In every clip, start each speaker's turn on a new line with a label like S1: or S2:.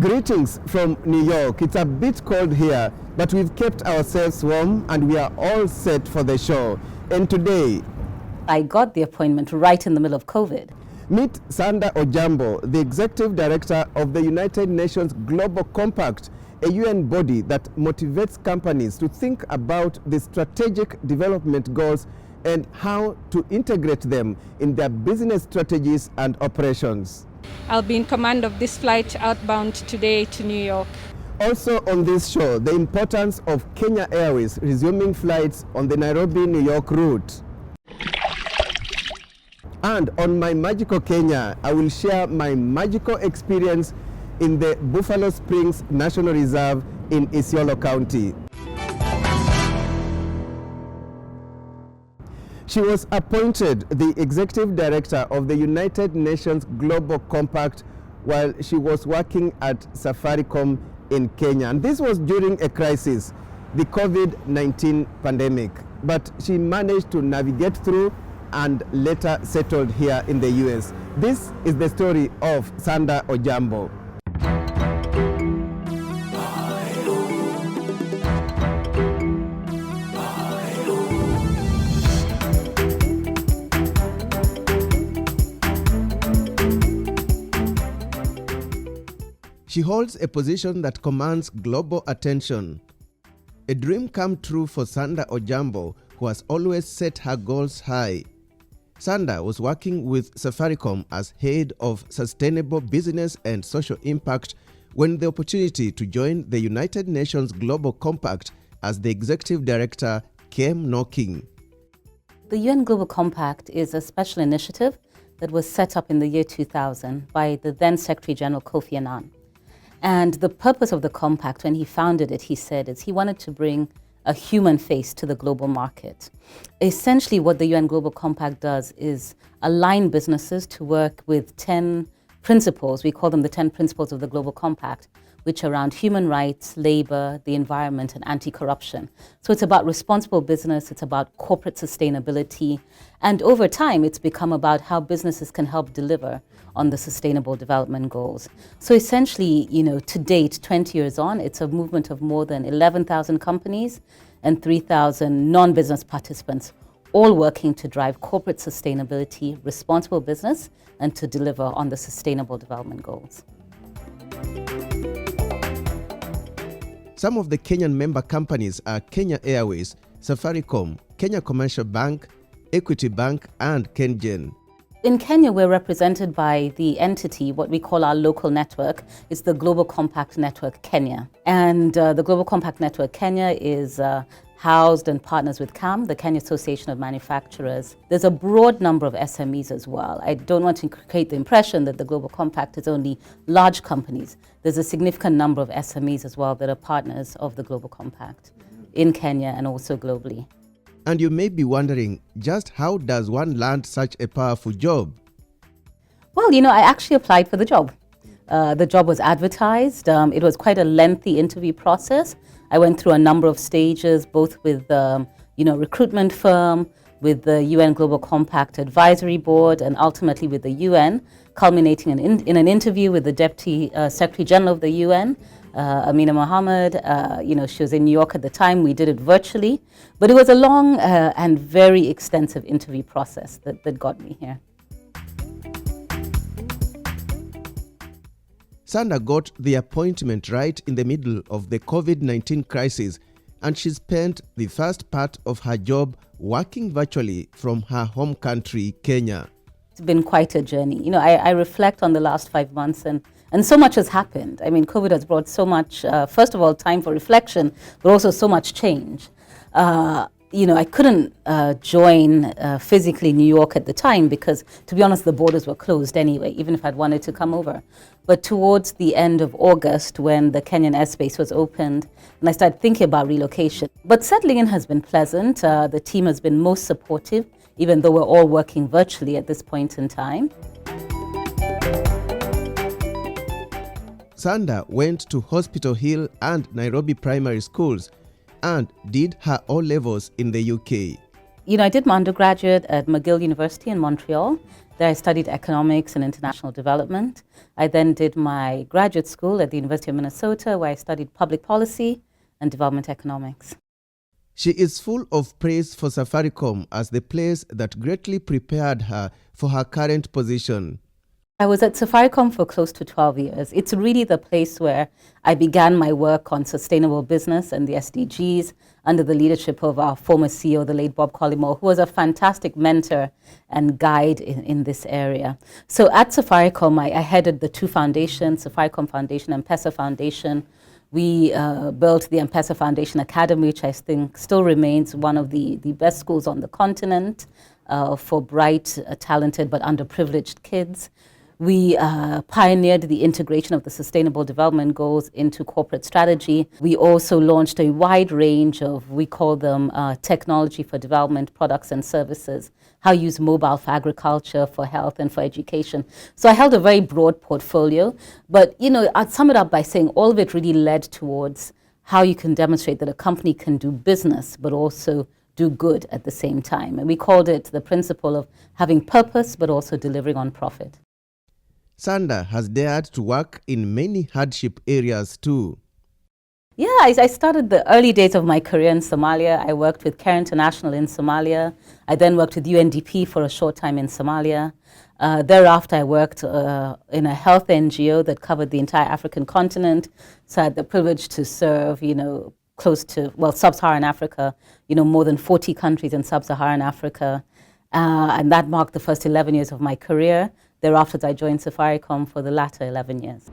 S1: Greetings from New York. It's a bit cold here, but we've kept ourselves warm and we are all set for the show. And today,
S2: I got the appointment right in the middle of COVID.
S1: Meet Sanda Ojiambo, the Executive Director of the United Nations Global Compact, a UN body that motivates companies to think about the strategic development goals and how to integrate them in their business strategies and operations.
S3: I'll be in command of this flight outbound today to New York.
S1: Also on this show, the importance of Kenya Airways resuming flights on the Nairobi-New York route. And on My Magical Kenya, I will share my magical experience in the Buffalo Springs National Reserve in Isiolo County. She was appointed the Executive Director of the United Nations Global Compact while she was working at Safaricom in Kenya. And this was during a crisis, the COVID-19 pandemic. But she managed to navigate through and later settled here in the US. This is the story of Sanda Ojiambo. She holds a position that commands global attention. A dream come true for Sanda Ojiambo, who has always set her goals high. Sanda was working with Safaricom as head of sustainable business and social impact when the opportunity to join the United Nations Global Compact as the executive director came knocking.
S2: The UN Global Compact is a special initiative that was set up in the year 2000 by the then Secretary General Kofi Annan. And the purpose of the compact, when he founded it, he said, is he wanted to bring a human face to the global market. Essentially, what the UN Global Compact does is align businesses to work with 10 principles. We call them the 10 principles of the Global Compact, which are around human rights, labor, the environment, and anti-corruption. So it's about responsible business, it's about corporate sustainability, and over time, it's become about how businesses can help deliver on the Sustainable Development Goals. So essentially, to date, 20 years on, it's a movement of more than 11,000 companies and 3,000 non-business participants, all working to drive corporate sustainability, responsible business, and to deliver on the Sustainable Development Goals.
S1: Some of the Kenyan member companies are Kenya Airways, Safaricom, Kenya Commercial Bank, Equity Bank, and Kenyan.
S2: In Kenya, we're represented by the entity, what we call our local network. It's the Global Compact Network Kenya. And the Global Compact Network Kenya is housed and partners with CAM, the Kenya Association of Manufacturers. There's a broad number of SMEs as well. I don't want to create the impression that the Global Compact is only large companies. There's a significant number of SMEs as well that are partners of the Global Compact in Kenya and also globally.
S1: And you may be wondering, just how does one land such a powerful job?
S2: Well, I actually applied for the job. The job was advertised. It was quite a lengthy interview process. I went through a number of stages, both with recruitment firm, with the UN Global Compact Advisory Board, and ultimately with the UN, culminating in an interview with the Deputy Secretary General of the UN, Amina Mohammed. She was in New York at the time. We did it virtually, but it was a long and very extensive interview process that got me here.
S1: Sanda got the appointment right in the middle of the COVID-19 crisis, and she spent the first part of her job working virtually from her home country, Kenya.
S2: It's been quite a journey. I reflect on the last 5 months and so much has happened. I mean, COVID has brought so much, first of all, time for reflection, but also so much change. I couldn't join physically New York at the time because, to be honest, the borders were closed anyway, even if I'd wanted to come over. But towards the end of August, when the Kenyan airspace was opened, and I started thinking about relocation. But settling in has been pleasant. The team has been most supportive, even though we're all working virtually at this point in time.
S1: Sanda went to Hospital Hill and Nairobi primary schools and did her O-levels in the UK.
S2: I did my undergraduate at McGill University in Montreal. There I studied economics and international development. I then did my graduate school at the University of Minnesota, where I studied public policy and development economics.
S1: She is full of praise for Safaricom as the place that greatly prepared her for her current position.
S2: I was at Safaricom for close to 12 years. It's really the place where I began my work on sustainable business and the SDGs under the leadership of our former CEO, the late Bob Collymore, who was a fantastic mentor and guide in this area. So at Safaricom, I headed the two foundations, Safaricom Foundation and M-Pesa Foundation. We built the M-Pesa Foundation Academy, which I think still remains one of the best schools on the continent for bright, talented, but underprivileged kids. We pioneered the integration of the Sustainable Development Goals into corporate strategy. We also launched a wide range of, we call them technology for development products and services, how you use mobile for agriculture, for health, and for education. So I held a very broad portfolio, but I'd sum it up by saying all of it really led towards how you can demonstrate that a company can do business, but also do good at the same time. And we called it the principle of having purpose, but also delivering on profit.
S1: Sanda has dared to work in many hardship areas too.
S2: Yeah, I started the early days of my career in Somalia. I worked with Care International in Somalia. I then worked with UNDP for a short time in Somalia. Thereafter, I worked in a health NGO that covered the entire African continent. So I had the privilege to serve, close to, sub-Saharan Africa, more than 40 countries in sub-Saharan Africa. And that marked the first 11 years of my career. Thereafter, I joined Safaricom for the latter 11 years.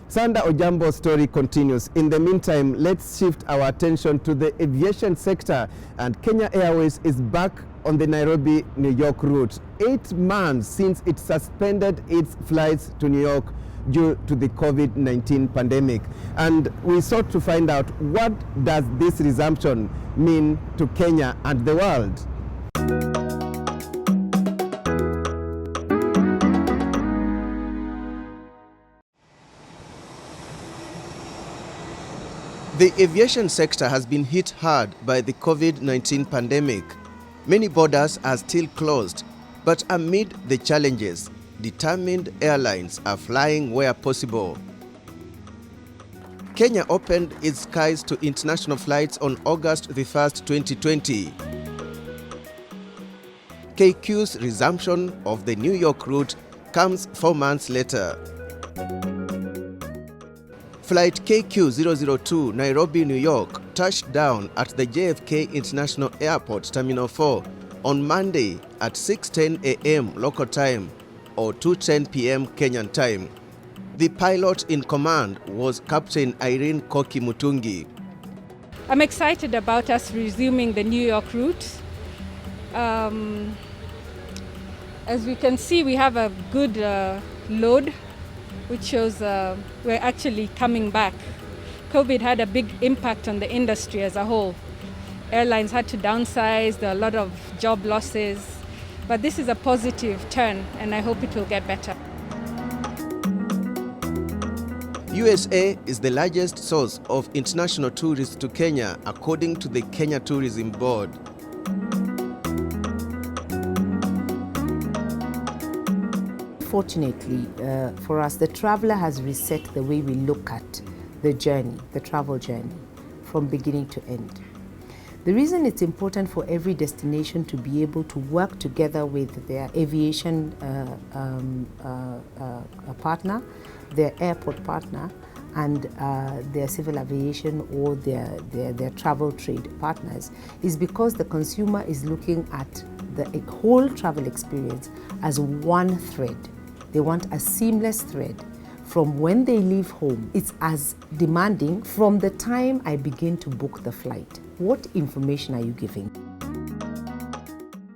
S1: Sanda Ojiambo's story continues. In the meantime, let's shift our attention to the aviation sector. And Kenya Airways is back on the Nairobi-New York route, 8 months since it suspended its flights to New York due to the COVID-19 pandemic. And we sought to find out, what does this resumption mean to Kenya and the world? The aviation sector has been hit hard by the COVID-19 pandemic. Many borders are still closed, but amid the challenges, determined airlines are flying where possible. Kenya opened its skies to international flights on August the 1st, 2020. KQ's resumption of the New York route comes 4 months later. Flight KQ002 Nairobi, New York touched down at the JFK International Airport Terminal 4 on Monday at 6:10 a.m. local time or 2:10 p.m. Kenyan time. The pilot in command was Captain Irene Koki Mutungi.
S3: I'm excited about us resuming the New York route. As we can see, we have a good load, which shows we're actually coming back. COVID had a big impact on the industry as a whole. Airlines had to downsize, there are a lot of job losses, but this is a positive turn and I hope it will get better.
S1: USA is the largest source of international tourists to Kenya, according to the Kenya Tourism Board.
S4: Fortunately for us, the traveler has reset the way we look at the journey, the travel journey, from beginning to end. The reason it's important for every destination to be able to work together with their aviation partner, their airport partner, and their civil aviation or their travel trade partners is because the consumer is looking at the whole travel experience as one thread. They want a seamless thread from when they leave home. It's as demanding from the time I begin to book the flight. What information are you giving?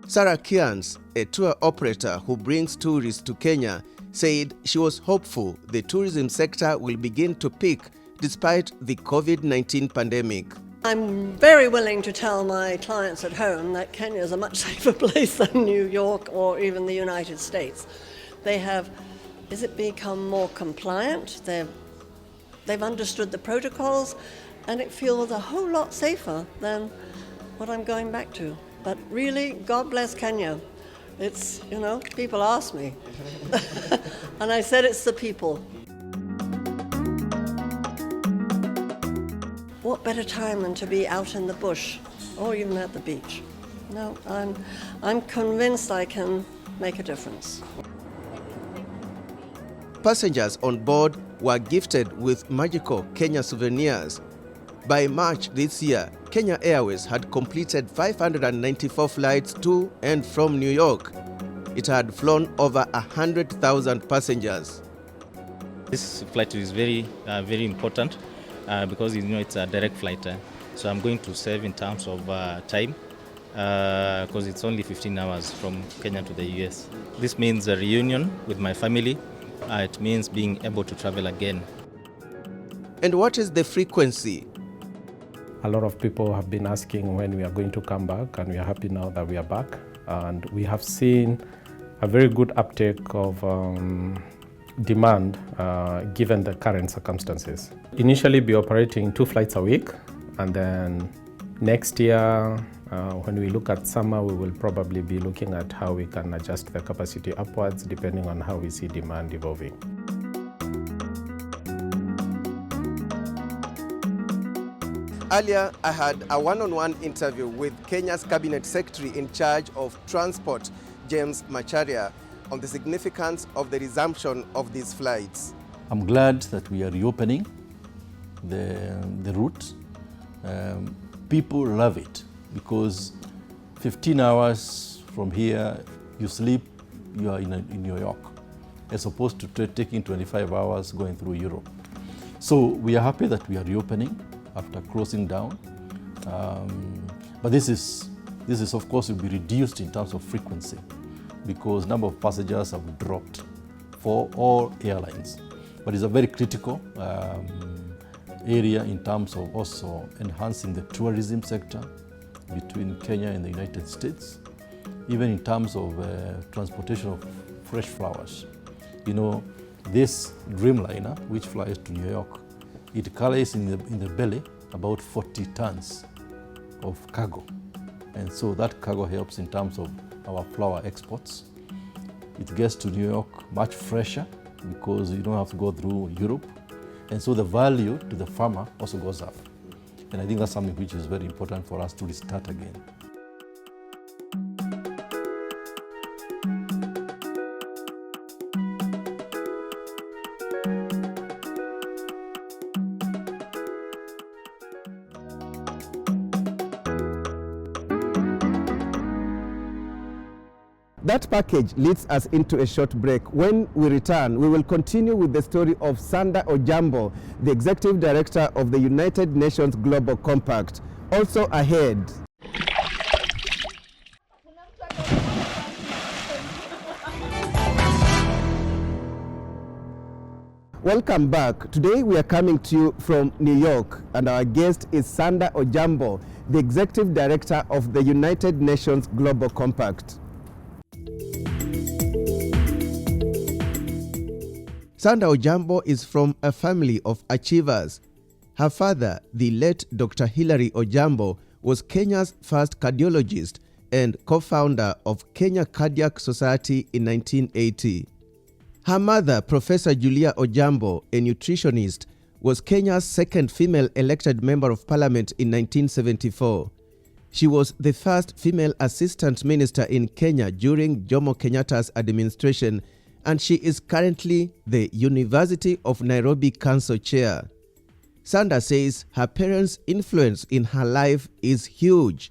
S1: Sarah Kians, a tour operator who brings tourists to Kenya, said she was hopeful the tourism sector will begin to peak despite the COVID-19 pandemic.
S5: I'm very willing to tell my clients at home that Kenya is a much safer place than New York or even the United States. They have, is it become more compliant? They've understood the protocols and it feels a whole lot safer than what I'm going back to. But really, God bless Kenya. It's, people ask me. And I said it's the people. What better time than to be out in the bush or even at the beach? No, I'm convinced I can make a difference.
S1: Passengers on board were gifted with magical Kenya souvenirs. By March this year, Kenya Airways had completed 594 flights to and from New York. It had flown over 100,000 passengers.
S6: This flight is very important because it's a direct flight. So I'm going to save in terms of time because it's only 15 hours from Kenya to the US. This means a reunion with my family. It means being able to travel again.
S1: And what is the frequency?
S7: A lot of people have been asking when we are going to come back, and we are happy now that we are back. And we have seen a very good uptake of demand given the current circumstances. Initially be operating 2 flights a week, and then next year when we look at summer, we will probably be looking at how we can adjust the capacity upwards depending on how we see demand evolving.
S1: Earlier, I had a one-on-one interview with Kenya's Cabinet Secretary in charge of Transport, James Macharia, on the significance of the resumption of these flights.
S8: I'm glad that we are reopening the route. People love it because 15 hours from here, you sleep, you are in New York, as opposed to taking 25 hours going through Europe. So we are happy that we are reopening after closing down. But this is of course will be reduced in terms of frequency because number of passengers have dropped for all airlines. But it's a very critical area in terms of also enhancing the tourism sector between Kenya and the United States, even in terms of transportation of fresh flowers. This Dreamliner, which flies to New York, it carries in the belly about 40 tons of cargo. And so that cargo helps in terms of our flower exports. It gets to New York much fresher because you don't have to go through Europe. And so the value to the farmer also goes up. And I think that's something which is very important for us to restart again.
S1: That package leads us into a short break. When we return, we will continue with the story of Sanda Ojiambo, the Executive Director of the United Nations Global Compact. Also ahead. Welcome back. Today we are coming to you from New York, and our guest is Sanda Ojiambo, the Executive Director of the United Nations Global Compact. Sanda Ojiambo is from a family of achievers. Her father, the late Dr. Hilary Ojiambo, was Kenya's first cardiologist and co-founder of Kenya Cardiac Society in 1980. Her mother, Professor Julia Ojiambo, a nutritionist, was Kenya's second female elected member of parliament in 1974. She was the first female assistant minister in Kenya during Jomo Kenyatta's administration, and she is currently the University of Nairobi Council Chair. Sanda says her parents' influence in her life is huge.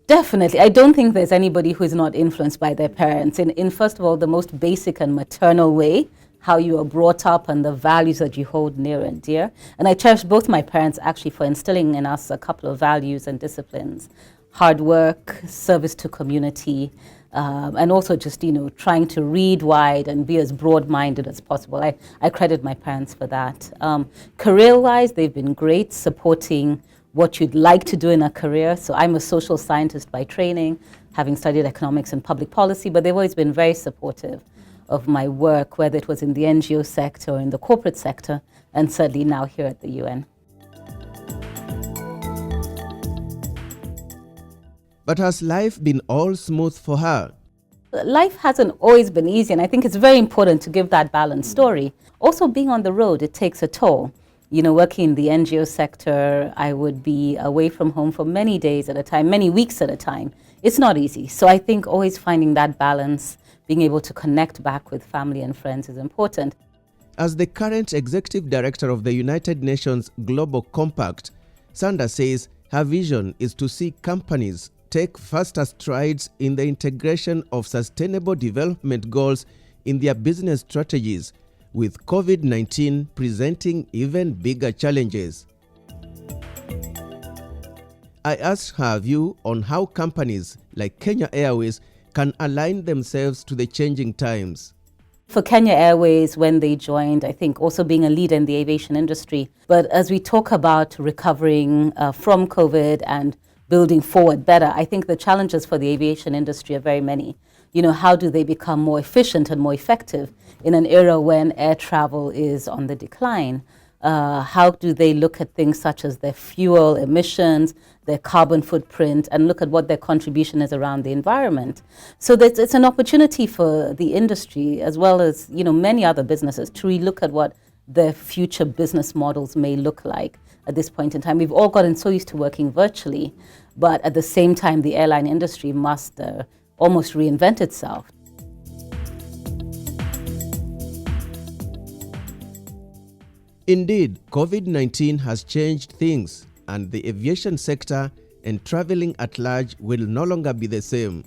S2: Definitely. I don't think there's anybody who is not influenced by their parents. In first of all, the most basic and maternal way, how you are brought up and the values that you hold near and dear. And I cherish both my parents actually for instilling in us a couple of values and disciplines. Hard work, service to community, and also just, trying to read wide and be as broad-minded as possible. I credit my parents for that. Career-wise, they've been great, supporting what you'd like to do in a career. So I'm a social scientist by training, having studied economics and public policy, but they've always been very supportive of my work, whether it was in the NGO sector or in the corporate sector, and certainly now here at the UN.
S1: But has life been all smooth for her?
S2: Life hasn't always been easy, and I think it's very important to give that balanced story. Also, being on the road, it takes a toll. You know, working in the NGO sector, I would be away from home for many days at a time, many weeks at a time. It's not easy. So I think always finding that balance, being able to connect back with family and friends is important.
S1: As the current executive director of the United Nations Global Compact, Sanda says her vision is to see companies take faster strides in the integration of sustainable development goals in their business strategies, with COVID-19 presenting even bigger challenges. I asked her view on how companies like Kenya Airways can align themselves to the changing times.
S2: For Kenya Airways, when they joined, I think also being a leader in the aviation industry. But as we talk about recovering from COVID and building forward better, I think the challenges for the aviation industry are very many. You know, how do they become more efficient and more effective in an era when air travel is on the decline? How do they look at things such as their fuel emissions, their carbon footprint, and look at what their contribution is around the environment? So that it's an opportunity for the industry, as well as, you know, many other businesses, to relook at what their future business models may look like at this point in time. We've all gotten so used to working virtually, but at the same time, the airline industry must almost reinvent itself.
S1: Indeed, COVID-19 has changed things, and the aviation sector and traveling at large will no longer be the same.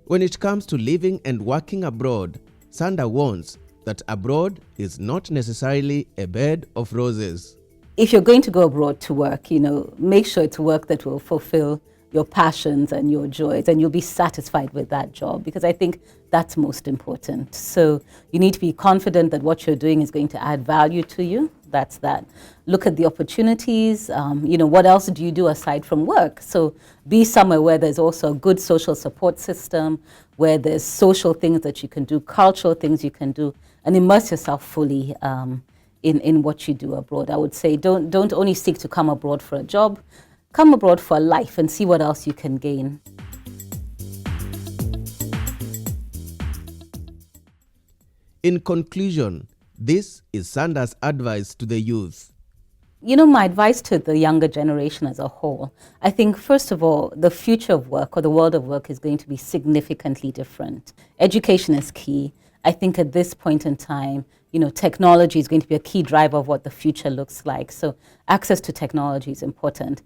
S1: When it comes to living and working abroad, Sanda warns that abroad is not necessarily a bed of roses.
S2: If you're going to go abroad to work, you know, make sure it's work that will fulfill your passions and your joys, and you'll be satisfied with that job, because I think that's most important. So you need to be confident that what you're doing is going to add value to you. That's that. Look at the opportunities. You know, what else do you do aside from work? So be somewhere where there's also a good social support system, where there's social things that you can do, cultural things you can do, and immerse yourself fully in what you do abroad. I would say don't only seek to come abroad for a job. Come abroad for a life and see what else you can gain.
S1: In conclusion, this is Sanda's advice to the youth.
S2: You know, my advice to the younger generation as a whole, I think, first of all, the future of work or the world of work is going to be significantly different. Education is key. I think at this point in time, you know, technology is going to be a key driver of what the future looks like. So access to technology is important.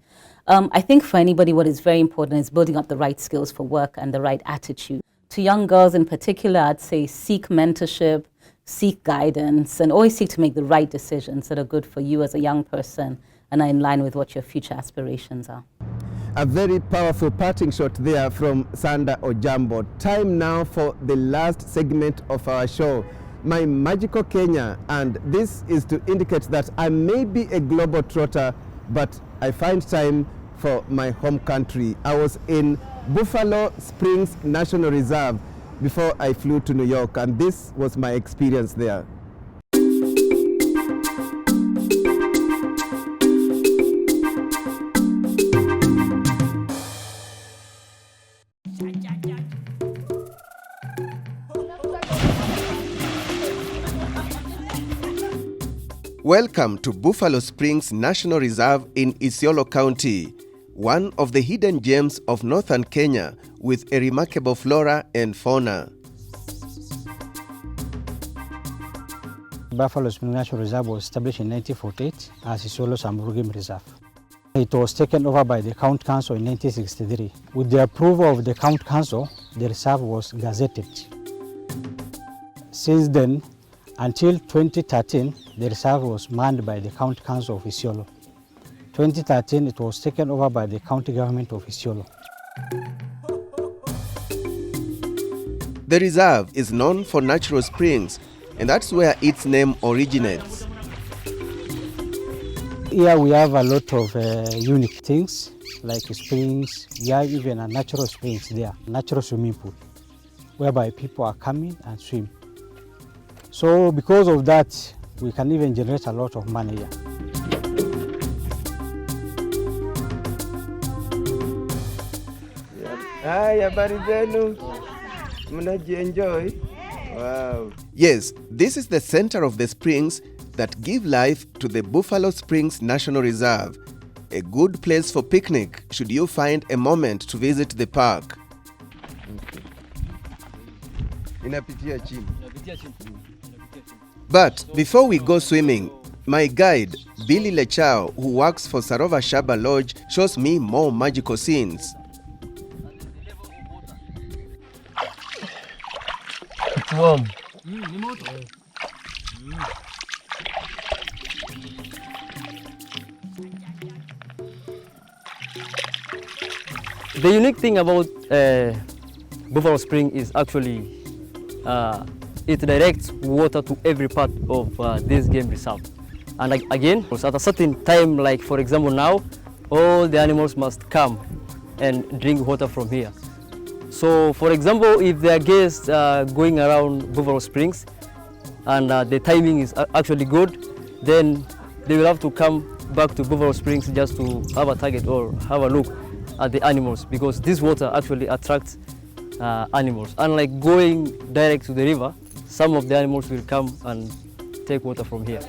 S2: I think for anybody, what is very important is building up the right skills for work and the right attitude. To young girls in particular, I'd say seek mentorship, seek guidance, and always seek to make the right decisions that are good for you as a young person and are in line with what your future aspirations are.
S1: A very powerful parting shot there from Sanda Ojiambo. Time now for the last segment of our show, My Magical Kenya, and this is to indicate that I may be a global trotter, but I find time for my home country. I was in Buffalo Springs National Reserve before I flew to New York, and this was my experience there. Welcome to Buffalo Springs National Reserve in Isiolo County, one of the hidden gems of northern Kenya with a remarkable flora and fauna.
S9: Buffalo Springs National Reserve was established in 1948 as Isiolo Samburu Game Reserve. It was taken over by the County Council in 1963. With the approval of the County Council, the reserve was gazetted. Since then, until 2013, the reserve was manned by the County Council of Isiolo. 2013, it was taken over by the County Government of Isiolo.
S1: The reserve is known for natural springs, and that's where its name originates.
S9: Here we have a lot of unique things, like springs. We have even a natural springs there, natural swimming pool, whereby people are coming and swim. So because of that, We can even generate a lot of money here.
S1: Hi, habari zenu? Mnajienjoy? Wow. Yes, this is the center of the springs that give life to the Buffalo Springs National Reserve. A good place for picnic should you find a moment to visit the park. But before we go swimming, my guide, Billy Lechao, who works for Sarova Shaba Lodge, shows me more magical scenes.
S10: It's warm. The unique thing about Buffalo Spring is actually it directs water to every part of this game reserve. And again, at a certain time, like for example now, all the animals must come and drink water from here. So for example, if there are guests going around Buffalo Springs and the timing is actually good, then they will have to come back to Buffalo Springs just to have a target or have a look at the animals, because this water actually attracts animals. Unlike going direct to the river, some of the animals will come and take water from here.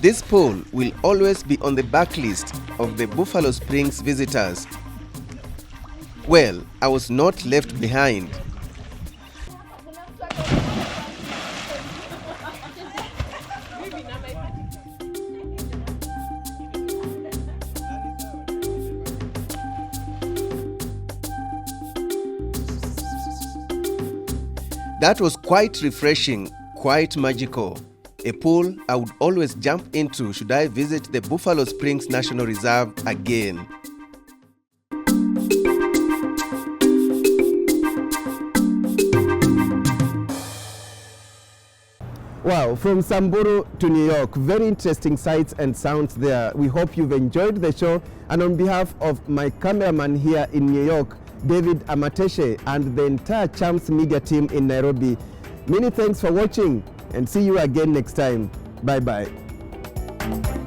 S1: This pool will always be on the backlist of the Buffalo Springs visitors. Well, I was not left behind. That was quite refreshing, quite magical. A pool I would always jump into should I visit the Buffalo Springs National Reserve again. Wow, from Samburu to New York, very interesting sights and sounds there. We hope you've enjoyed the show, and on behalf of my cameraman here in New York, David Amateshe, and the entire Chams media team in Nairobi, many thanks for watching, and see you again next time. Bye-bye.